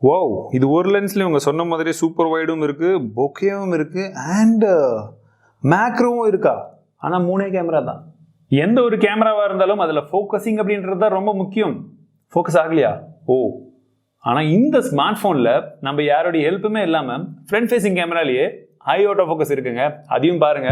Wow, இது ஒரு லென்ஸ்ல இவங்க சொன்ன மாதிரி சூப்பர் வைடும் இருக்கு, பொக்கேவும் இருக்கு அண்ட் மேக்ரோவும் இருக்கா. ஆனா 3 கேமரா தான். எந்த ஒரு கேமராவா இருந்தாலும் அதுல ஃபோக்கஸிங் அப்படின்றது தான் ரொம்ப முக்கியம். ஃபோக்கஸ் ஆகலையா? ஓ, ஆனா இந்த ஸ்மார்ட் போன்ல நம்ம யாரோடைய ஹெல்ப்புமே இல்லாம ஃப்ரண்ட் ஃபேசிங் கேமராலேயே ஹை ஆட்டோ ஃபோக்கஸ் இருக்குங்க. அதையும் பாருங்க.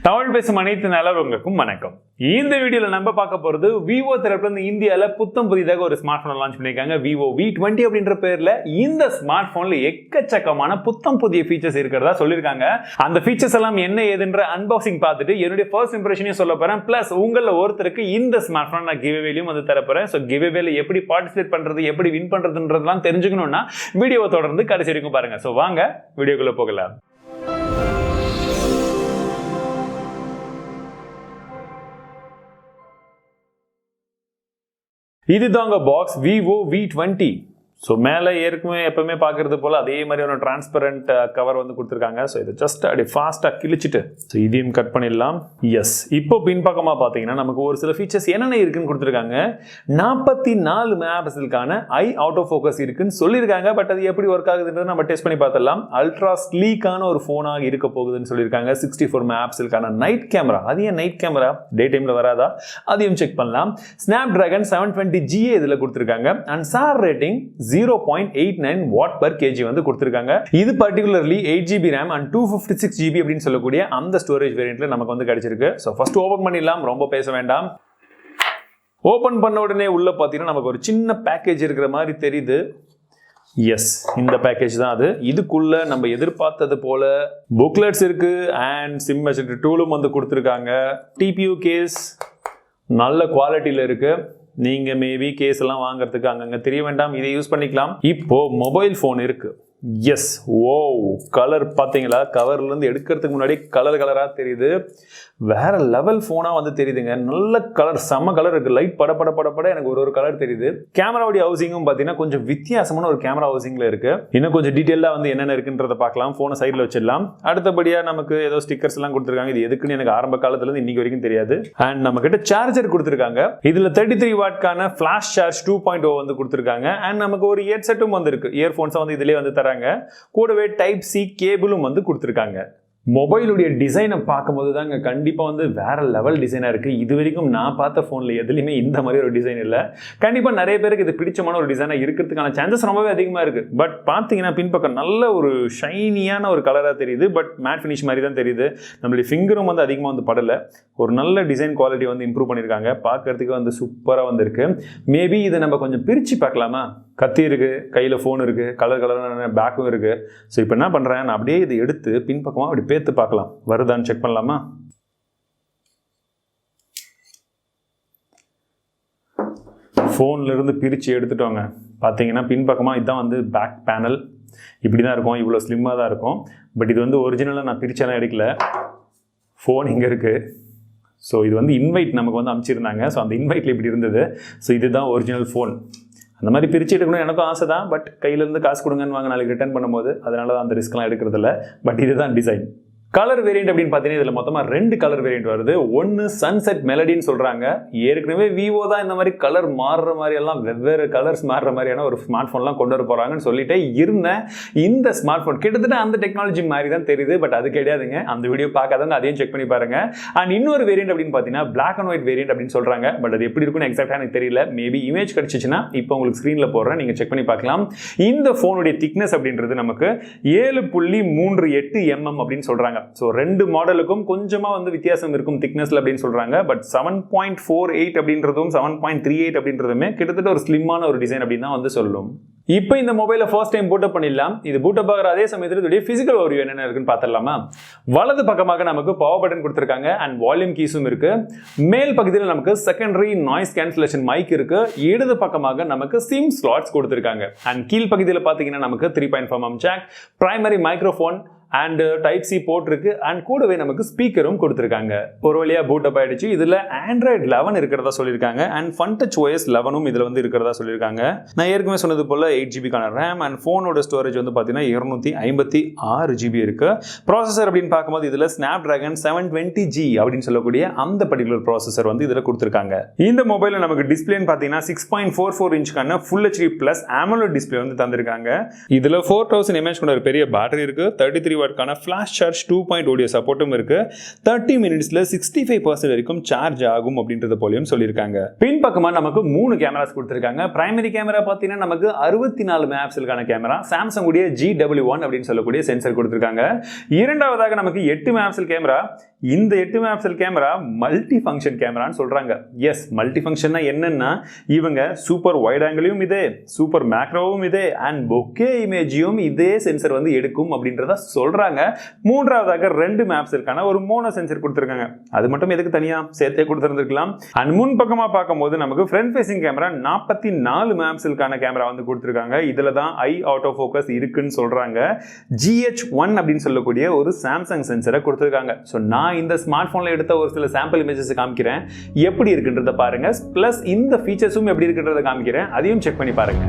தமிழ் பேசும் அனைத்து நல்லவங்களுக்கும் வணக்கம். இந்த வீடியோல நம்ம பார்க்க போறது விவோ தரப்புல இருந்து இந்தியால புத்தம் புதிதாக ஒரு ஸ்மார்ட் போன் லான்ச் பண்ணிருக்காங்க. Vivo V20 அப்படின்ற பேர்ல இந்த ஸ்மார்ட் போன்ல எக்கச்சக்கமான புத்தம் புதிய ஃபீச்சர்ஸ் இருக்கிறதா சொல்லியிருக்காங்க. அந்த ஃபீச்சர்ஸ் எல்லாம் என்ன ஏதுன்ற அன்பாக்சிங் பார்த்துட்டு என்னுடைய ஃபர்ஸ்ட் இம்ப்ரெஷனையும் சொல்ல போறேன். பிளஸ் உங்கள ஒருத்தருக்கு இந்த ஸ்மார்ட் போன் நான் கிவ்அவேலையும் வந்து தர போறேன். ஸோ கிவ்அவேல எப்படி பார்ட்டிசிபேட் பண்றது, எப்படி வின் பண்றதுன்றதெல்லாம் தெரிஞ்சுக்கணும்னா வீடியோவை தொடர்ந்து கடைசி வரைக்கும் பாருங்க. ஸோ வாங்க வீடியோக்குள்ள போகலாம். இதுதாங்க பாக்ஸ் Vivo V20. ஸோ மேலே ஏற்கனவே எப்பவுமே பார்க்கறது போல் அதே மாதிரி ஒரு டிரான்ஸ்பரண்ட் கவர் வந்து கொடுத்துருக்காங்க. ஸோ இதை ஜஸ்ட் அப்படி ஃபாஸ்ட்டாக கிழிச்சிட்டு ஸோ இதையும் கட் பண்ணிடலாம். எஸ், இப்போ பின்பக்கமாக பார்த்தீங்கன்னா நமக்கு ஒரு சில ஃபீச்சர்ஸ் என்னென்ன இருக்குன்னு கொடுத்துருக்காங்க. 44 மெகாபிக்சலுக்கான ஐ ஆட்டோ ஃபோக்கஸ் இருக்குன்னு சொல்லியிருக்காங்க. பட் அது எப்படி ஒர்க் ஆகுதுன்றது நம்ம டெஸ்ட் பண்ணி பார்த்துடலாம். அல்ட்ரா ஸ்லீக்கான ஒரு ஃபோனாக இருக்க போகுதுன்னு சொல்லியிருக்காங்க. 64 மெகாபிக்சலுக்கான நைட் கேமரா. அது ஏன் நைட் கேமரா டே டைமில் வராதா, அதையும் செக் பண்ணலாம். Snapdragon 720GA இதில் கொடுத்துருக்காங்க. And sir rating 0.89 watt per kg வந்து கொடுத்திருக்காங்க. இது particularly 8GB RAM and 256GB அப்படின்னு சொல்லக்கூடிய அந்த ஸ்டோரேஜ் வேரியன்ட்ல நமக்கு வந்து கிடைச்சிருக்கு. சோ ஃபர்ஸ்ட் ஓபன் பண்ணிடலாம், ரொம்ப பேச வேண்டாம். ஓபன் பண்ண உடனே உள்ள பாத்தீங்கன்னா நமக்கு ஒரு சின்ன பேக்கேஜ் இருக்கிற மாதிரி தெரியுது. எஸ், இந்த பேக்கேஜ் தான் அது. இதுக்குள்ள நம்ம எதிர்பார்த்தது போல புக்லெட்ஸ் இருக்கு அண்ட் சிம் மெஷர் டூலும் வந்து கொடுத்திருக்காங்க. டிபியூ கேஸ் நல்ல குவாலிட்டியில இருக்கு. நீங்க மேபி கேஸ் எல்லாம் வாங்குறதுக்கு அங்கங்க தெரிய வேண்டாம், இதை யூஸ் பண்ணிக்கலாம். இப்போ மொபைல் போன் இருக்கு. எஸ், ஓ, கலர் பாத்தீங்களா? கவர்ல இருந்து எடுக்கிறதுக்கு முன்னாடி கலரா தெரியுது. வேற லெவல் போனா வந்து தெரியுதுங்க. நல்ல கலர், செம்ம கலர் இருக்கு. லைட் பட பட பட பட எனக்கு ஒரு கலர் தெரியுது. கேமராவுடைய ஹவுசிங்கும் பாத்தீங்கன்னா கொஞ்சம் வித்தியாசமான ஒரு கேமரா ஹவுசிங்ல இருக்கு. இன்னும் கொஞ்சம் டீடைலா வந்து என்னென்ன இருக்குன்றத பார்க்கலாம். போனை சைட்ல வச்சிடலாம். அடுத்தபடியா நமக்கு ஏதோ ஸ்டிக்கர்ஸ் எல்லாம் கொடுத்துருக்காங்க. இது எதுக்குன்னு எனக்கு ஆரம்ப காலத்துல இருந்து இன்னைக்கு வரைக்கும் தெரியாது. அண்ட் நம்ம கிட்ட சார்ஜர் கொடுத்துருக்காங்க. இதுல 33 வாட்கான ஃபிளாஷ் சார்ஜ் 2.0 வந்து கொடுத்துருக்காங்க. அண்ட் நமக்கு ஒரு ஹெட்செட்டும் வந்து இருக்கு. இயர்போன்ஸ் வந்து இதுலயே வந்து கூடவே டைப் சி கேபிளும் வந்து கொடுத்திருக்காங்க. மொபைலுடைய டிசைனை பார்க்கும்போது தாங்க கண்டிப்பா வந்து வேற லெவல் டிசைனா இருக்கு. இது வரைக்கும் நான் பார்த்த போன்ல எதுலையுமே இந்த மாதிரி ஒரு டிசைன் இல்லை. கண்டிப்பா நிறைய பேருக்கு இது பிடிச்சமான ஒரு டிசைனா இருக்கிறதுக்கான சான்சஸ் ரொம்பவே அதிகமா இருக்கு. பட் பாத்தீங்கன்னா பின்பக்கம் நல்ல ஒரு ஷைனியான ஒரு கலரா தெரியுது. பட் மேட் ஃபினிஷ் மாதிரி தான் தெரியுது. நம்மளுடைய ஃபிங்கரும் வந்து அதிகமாக வந்து படல. ஒரு நல்ல டிசைன் குவாலிட்டி வந்து இம்ப்ரூவ் பண்ணியிருக்காங்க. பார்க்கறதுக்கு வந்து சூப்பரா வந்து இருக்கு. மேபி இதை நம்ம கொஞ்சம் பிரிச்சு பார்க்கலாமா? கத்தி இருக்கு, கையில போன் இருக்கு, கலரான பேக்கும் இருக்கு. ஸோ இப்போ என்ன பண்றேன், நான் அப்படியே இதை எடுத்து பின்பக்கமா அப்படி பேத்து பார்க்கலாம், வருதான்னு செக் பண்ணலாமா? போன்ல இருந்து பிரிச்சு எடுத்துட்டோங்க. பார்த்தீங்கன்னா பின்பக்கமா இதுதான் வந்து பேக் பேனல். இப்படி தான் இருக்கும், இவ்வளோ ஸ்லிம்மாக தான் இருக்கும். பட் இது வந்து ஒரிஜினலாக நான் பிரிச்செல்லாம் எடுக்கல. ஃபோன் இங்கே இருக்கு. ஸோ இது வந்து இன்வைட் நமக்கு வந்து அனுப்பிச்சிருந்தாங்க. ஸோ அந்த இன்வைட்ல இப்படி இருந்தது. ஸோ இதுதான் ஒரிஜினல் ஃபோன். அந்த மாதிரி பிரிச்சு எடுக்கணும் எனக்கும் ஆசை தான். பட் கையிலேருந்து காசு கொடுங்கன்னு வாங்க நாளைக்கு ரிட்டர்ன் பண்ணும்போது, அதனால தான் அந்த ரிஸ்க்லாம் எடுக்கிறதில்ல. பட் இதுதான் டிசைன். கலர் வேரியன்ட் அப்படின்னு பார்த்தீங்கன்னா இதில் மொத்தமாக 2 கலர் வேரியன்ட் வருது. ஒன்று சன்செட் மெலடின்னு சொல்கிறாங்க. ஏற்கனவே விவோ தான் இந்த மாதிரி கலர் மாறுற மாதிரி எல்லாம் வெவ்வேறு கலர்ஸ் மாறுற மாதிரியான ஒரு ஸ்மார்ட் ஃபோன்லாம் கொண்டு வர போகிறாங்கன்னு சொல்லிட்டு இருந்தேன். இந்த ஸ்மார்ட் ஃபோன் கிட்டத்தட்ட அந்த டெக்னாலஜி மாதிரி தான் தெரியுது. பட் அது கிடையாதுங்க. அந்த வீடியோ பார்க்காதவங்க அதையும் செக் பண்ணி பாருங்க. அண்ட் இன்னொரு வேரியன்ட் அப்படின்னு பார்த்தீங்கன்னா பிளாக் அண்ட் ஒயிட் வேரியன்ட் அப்படின்னு சொல்கிறாங்க. பட் அது எப்படி இருக்குன்னு எக்ஸாக்டாக எனக்கு தெரியல. மேபி இமேஜ் கிடைச்சிச்சுன்னா இப்போ உங்களுக்கு ஸ்க்ரீனில் போடுறேன், நீங்கள் செக் பண்ணி பார்க்கலாம். இந்த ஃபோனுடைய திக்னஸ் அப்படின்றது நமக்கு 7.38 mm அப்படின்னு சொல்கிறாங்க. ஸோ 2 மாடலுக்கும் கொஞ்சமா வந்து வித்தியாசம் இருக்கும் திக்னஸ்ல அப்படின்னு சொல்றாங்க. பட் 7.48 அப்படின்றதும் 7.38 அப்படின்றதுமே கிட்டத்தட்ட ஒரு ஸ்லிம்மான ஒரு டிசைன் அப்படின்னு தான் வந்து சொல்லும். இப்போ இந்த மொபைலை ஃபர்ஸ்ட் டைம் பூட் அப் பண்ணிடலாம். இது பூட் அப் ஆகிற அதே சமயத்தில் இதோடைய பிசிக்கல் ஓவர்வியூ என்னென்ன இருக்குன்னு பார்த்துடலாமா? வலது பக்கமாக நமக்கு பவர் பட்டன் கொடுத்துருக்காங்க அண்ட் வால்யூம் கீஸும் இருக்கு. மேல் பகுதியில் நமக்கு செகண்டரி நாய்ஸ் கேன்சலேஷன் மைக் இருக்கு. இடது பக்கமாக நமக்கு சிம் ஸ்லாட்ஸ் கொடுத்துருக்காங்க. அண்ட் கீழ் பகுதியில் பார்த்தீங்கன்னா நமக்கு 3.5mm jack, primary microphone and type C port இருக்கு அண்ட் கூடவே நமக்கு ஸ்பீக்கரும் கொடுத்துருக்காங்க. ஒரு வழியா பூட் அப் ஆயிடுச்சு. இதுல ஆண்ட்ராய்டு 11 இருக்கிறதா சொல்லியிருக்காங்க அண்ட் ஃபன் டச் OS 11 இதுல வந்து இருக்கிறதா சொல்லியிருக்காங்க. நான் ஏற்கனவே சொன்னது போல 8GB RAM அண்ட் போனோட ஸ்டோரேஜ் வந்து பாத்தீங்கன்னா 256GB இருக்கு. ப்ராசஸர் அப்படின்னு பார்க்கும்போது இதுல Snapdragon 720G அப்படின்னு சொல்லக்கூடிய அந்த பர்டிகுலர் ப்ராசஸர் வந்து இதுல கொடுத்துருக்காங்க. இந்த மொபைல்ல நமக்கு டிஸ்பிளேன்னு பாத்தீங்கன்னா 6.44 இன்ச்க்கான Full HD Plus AMOLED display வந்து தந்திருக்காங்க. இதுல 4000 mAh கொண்ட ஒரு பெரிய பேட்டரி இருக்கு. 33 வாட்கான ஃபிளாஷ் சார்ஜ் 2.0 audio சப்போர்ட்டும் இருக்கு. 30 மினிட்ஸ்ல 65% வரைக்கும் சார்ஜ் ஆகும் அப்படின்றது போலயும் சொல்லியிருக்காங்க. பின் பக்கமா நமக்கு 3 கேமராஸ் கொடுத்திருக்காங்க. பிரைமரி கேமரா பாத்தீங்கன்னா நமக்கு 64 மெகாபிக்சலுக்கான கேமரா, சாம்சங் உடைய GW1 அப்படின்னு சொல்லக்கூடிய சென்சர் கொடுத்திருக்காங்க. இரண்டாவதாக நமக்கு 8 மெகாபிக்சல் கேமரா. இந்த 8 மெகாபிக்சல் கேமரா மல்டி ஃபங்க்ஷன் கேமரான்னு சொல்றாங்க. எஸ், மல்டி ஃபங்க்ஷன்னா என்னன்னா இவங்க சூப்பர் வைட் ஆங்கிளையும் இதே, சூப்பர் மேக்ரோவும் இதே அண்ட் பொக்கே இமேஜையும் இதே சென்சர் வந்து எடுக்கும் அப்படின்றத சொல்றாங்க. மூன்றாவதாக 2 மெகாபிக்சலுக்கான ஒரு மோனோ சென்சர் கொடுத்திருக்காங்க. அது மட்டும் எதுக்கு தனியா சேர்த்தே கொடுத்திருந்திருக்கலாம். அண்ட் முன் பக்கமா பார்க்கும்போது நமக்கு ஃப்ரண்ட் ஃபேசிங் கேமரா 44 மெகாபிக்சலுக்கான கேமரா வந்து கொடுத்திருக்காங்க. இதுல தான் ஐ ஆட்டோ ஃபோக்கஸ் இருக்குன்னு சொல்றாங்க. GH1 அப்படின்னு சொல்லக்கூடிய ஒரு சாம்சங் சென்சரை கொடுத்திருக்காங்க. ஸோ நான் இந்த ஸ்மார்ட் போன்ல எடுத்த ஒரு சில சாம்பிள் இமேஜஸ் காமிக்கிறேன், எப்படி இருக்குன்றத பாருங்க. பிளஸ் இந்த ஃபீச்சர்ஸும் எப்படி இருக்குன்றத காமிக்கிறேன், அதையும் செக் பண்ணி பாருங்க.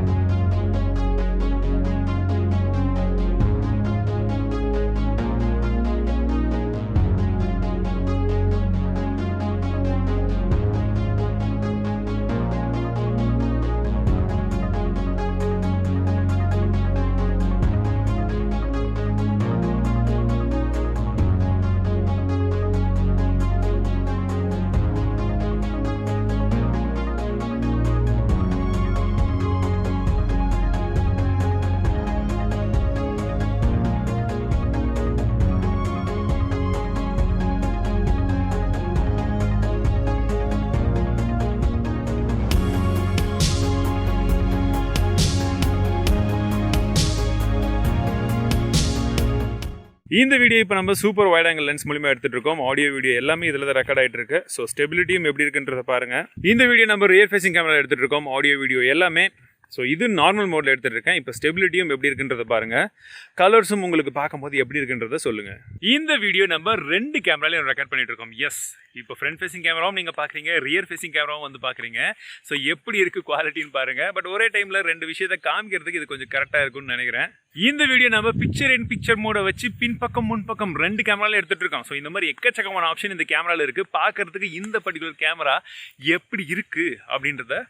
இந்த வீடியோ இப்போ நம்ம சூப்பர் வைட் ஆங்கிள் லென்ஸ் மூலமா எடுத்துட்டு இருக்கோம். ஆடியோ வீடியோ எல்லாமே இதில் தான் ரெக்கார்ட் ஆகிட்டு இருக்கு. ஸோ ஸ்டெபிலிட்டியும் எப்படி இருக்குன்றத பாருங்க. இந்த வீடியோ நம்ம ரியர் ஃபேசிங் கேமரா எடுத்துட்டு இருக்கோம். ஆடியோ வீடியோ எல்லாமே ஸோ இது நார்மல் மோடில் எடுத்துகிட்டு இருக்கேன். இப்போ ஸ்டெபிலிட்டியும் எப்படி இருக்குன்றத பாருங்கள். கலர்ஸும் உங்களுக்கு பார்க்கும்போது எப்படி இருக்குன்றத சொல்லுங்கள். இந்த வீடியோ நம்ம 2 கேமராலையும் ரெக்கார்ட் பண்ணிட்டு இருக்கோம். எஸ், இப்போ ஃப்ரண்ட் ஃபேசிங் கேமராவும் நீங்கள் பார்க்குறீங்க, ரியர் ஃபேசிங் கேமராவும் வந்து பார்க்குறீங்க. ஸோ எப்படி இருக்குது குவாலிட்டின்னு பாருங்கள். பட் ஒரே டைமில் 2 விஷயத்தை காமிக்கிறதுக்கு இது கொஞ்சம் கரெக்டாக இருக்கும்னு நினைக்கிறேன். இந்த வீடியோ நம்ம பிக்சர் இன் பிக்சர் மோட வச்சு பின்பக்கம் முன்பக்கம் 2 கேமரால எடுத்துகிட்டு இருக்கோம். ஸோ இந்த மாதிரி எக்கச்சக்கமான ஆப்ஷன் இந்த கேமராவில் இருக்குது. பார்க்குறதுக்கு இந்த பர்டிகுலர் கேமரா எப்படி இருக்குது அப்படின்றத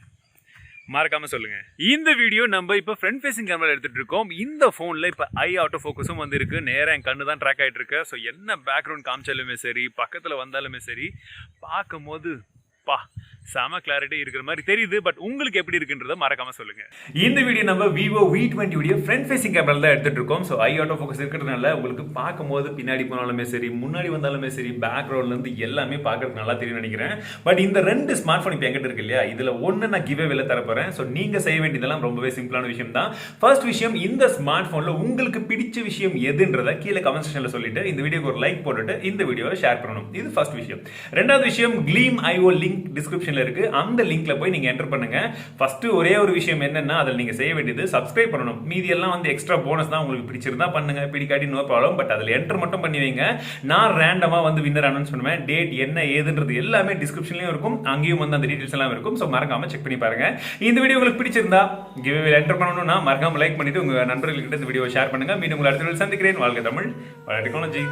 மறக்காம சொல்லுங்க. இந்த வீடியோ நம்ம இப்போ ஃப்ரண்ட் ஃபேசிங் கேமரா எடுத்துட்டு இருக்கோம். இந்த ஃபோனில் இப்போ ஐ ஆட்டோ ஃபோக்கஸும் வந்து இருக்கு. நேராக என் கண்ணு தான் ட்ராக் ஆகிட்டு இருக்கு. ஸோ என்ன பேக்ரவுண்ட் காமிச்சாலுமே சரி, பக்கத்தில் வந்தாலுமே சரி, பார்க்கும்போது செம கிளாரிட்டி இருக்கிற மாதிரி தெரியுது. பட் உங்களுக்கு எப்படி இருக்குன்றத மறக்காம சொல்லுங்க. இந்த வீடியோ நம்ம Vivo V20 உடைய ஃப்ரண்ட் ஃபேசிங் கேமரால தான் எடுத்துட்டு இருக்கோம். ஸோ ஐ ஆட்டோ ஃபோக்கஸ் இருக்கிறதுனால உங்களுக்கு பார்க்கும்போது பின்னாடி போனாலுமே சரி, முன்னாடி வந்தாலுமே சரி, பேக்ரவுண்ட்ல இருந்து எல்லாமே பார்க்கறதுக்கு நல்லா தெரியும் நினைக்கிறேன். பட் இந்த 2 ஸ்மார்ட் போன் இப்போ எங்கிட்ட இருக்கு இல்லையா, இதுல ஒன்று நான் கிவ் அவேல தரப்போறேன். ஸோ நீங்க செய்ய வேண்டியதெல்லாம் ரொம்பவே சிம்பிளான விஷயம் தான். ஃபர்ஸ்ட் விஷயம், இந்த ஸ்மார்ட் போன்ல உங்களுக்கு பிடிச்ச விஷயம் எதுன்றத கீழே கமெண்ட் செக்ஷன்ல சொல்லிட்டு இந்த வீடியோக்கு ஒரு லைக் போட்டுட்டு இந்த வீடியோவை ஷேர் பண்ணணும். இது ஃபர்ஸ்ட் விஷயம். ரெண்டாவது விஷயம், Gleam IO லிங்க் டிஸ்கிரிப்ஷன்ல இருக்கு. அந்த லிங்க்ல போய் நீங்க என்டர் பண்ணுங்க. ஃபர்ஸ்ட் ஒரே ஒரு விஷயம் என்னன்னா, அதில் நீங்க செய்ய வேண்டியது சப்ஸ்கிரைப் பண்ணணும். மீதி எல்லாம் வந்து எக்ஸ்ட்ரா போனஸ் தான். உங்களுக்கு பிடிச்சிருந்தா பண்ணுங்க, பிடிக்காட்டி நோ ப்ராப்ளம். பட் அதில் என்டர் மட்டும் பண்ணி வைங்க. நான் ரேண்டமா வந்து வின்னர் அனௌன்ஸ் பண்ணுவேன். டேட் என்ன ஏதுன்றது எல்லாமே டிஸ்கிரிப்ஷன்லயும் இருக்கும். அங்கேயும் வந்து அந்த டீடைல்ஸ் எல்லாம் இருக்கும். ஸோ மறக்காம செக் பண்ணி பாருங்க. இந்த வீடியோ உங்களுக்கு பிடிச்சிருந்தா கிவ் அவே என்டர் பண்ணணும்னா மறக்காம லைக் பண்ணிட்டு உங்க நண்பர்களுக்கிட்ட இந்த வீடியோ ஷேர் பண்ணுங்க. மீண்டும் உங்களை அடுத்த வீடியோவில் சந்திக்கிறேன். வாழ்க தமிழ், வளர டெக்னாலஜி.